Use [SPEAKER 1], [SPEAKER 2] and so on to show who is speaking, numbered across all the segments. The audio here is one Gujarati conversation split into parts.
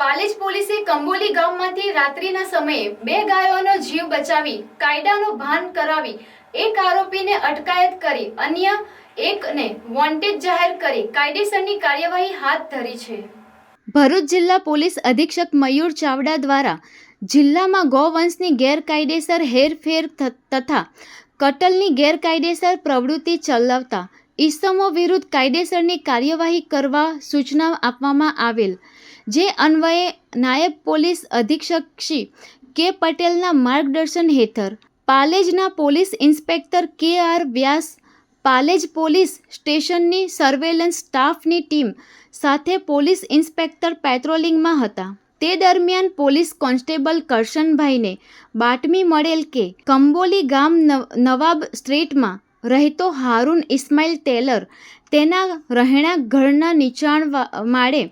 [SPEAKER 1] પાલેજ પોલીસે કંબોલી ગામમાંથી રાત્રિના સમયે 2 ગાયોનો જીવ બચાવી કાયદાનું ભાન કરાવી એક આરોપીને અટકાયત કરી અન્ય એકને વોન્ટેડ જાહેર કરી કાયદેસરની કાર્યવાહી હાથ ધરી છે। ભરૂચ જિલ્લા પોલીસ અધિક્ષક મયુર ચાવડા દ્વારા જિલ્લામાં ગૌવંશની ગેરકાયદેસર હેરફેર તથા કતલની ગેરકાયદેસર પ્રવૃત્તિ ચલાવતા ઇસમો વિરુદ્ધ કાયદેસરની કાર્યવાહી કરવા સૂચના આપવામાં આવેલ, જે અન્વયે નાયબ પોલીસ અધિક્ષક શ્રી કે પટેલના માર્ગદર્શન હેઠળ પાલેજના પોલીસ ઇન્સ્પેક્ટર કે.આર. વ્યાસ, પાલેજ પોલીસ સ્ટેશનની સર્વેલન્સ સ્ટાફની ટીમ સાથે પોલીસ ઇન્સ્પેક્ટર પેટ્રોલિંગમાં હતા। તે દરમિયાન પોલીસ કોન્સ્ટેબલ કરશનભાઈને બાતમી મળેલ કે કંબોલી ગામ નવાબ સ્ટ્રીટમાં રહેતો હારૂન ઇસ્માઇલ ટેલર તેના રહેણાંક ઘરના નીચાણ માળે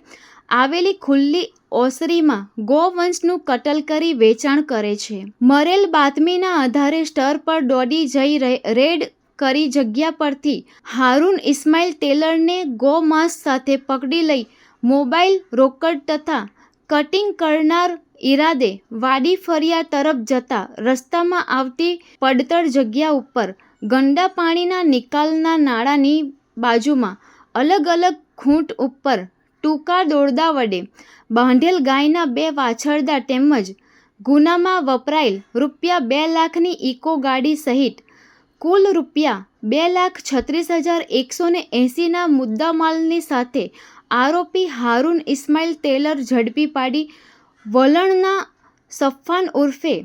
[SPEAKER 1] આવેલી ખુલ્લી ઓસરીમાં ગૌવંશનું કતલ કરી વેચાણ કરે છે। મળેલ બાતમીના આધારે સ્થળ પર દોડી જઈ રેડ કરી જગ્યા પરથી હારૂન ઇસ્માઇલ ટેલરને ગૌમાંસ સાથે પકડી લઈ મોબાઈલ, રોકડ તથા કટિંગ કરનાર ઈરાદે વાડી ફળિયા તરફ જતા રસ્તામાં આવતી પડતર જગ્યા ઉપર ગંદા પાણીના નિકાલના નાળાની બાજુમાં અલગ અલગ ખૂંટ ઉપર ટૂંકા દોરડા વડે બાંધેલ ગાયના 2 વાછરડા તેમજ ગુનામાં વપરાયેલ રૂપિયા 2 લાખની ઇકો ગાડી સહિત કુલ રૂપિયા 2,36,180ના મુદ્દામાલની સાથે આરોપી હારૂન ઇસ્માઇલ ટેલર ઝડપી પાડી વલણના સફાન ઉર્ફે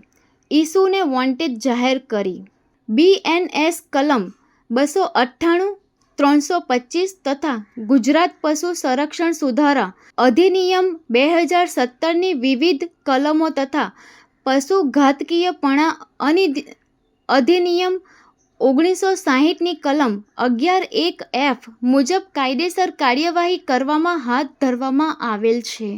[SPEAKER 1] ઈસુને વોન્ટેડ જાહેર કરી BNS કલમ 298, 325 તથા ગુજરાત પશુ સંરક્ષણ સુધારા અધિનિયમ 2017ની વિવિધ કલમો તથા પશુ ઘાતકીયપણા અધિનિયમ 1960ની કલમ 11(1)F મુજબ કાયદેસર કાર્યવાહી કરવામાં હાથ ધરવામાં આવેલ છે।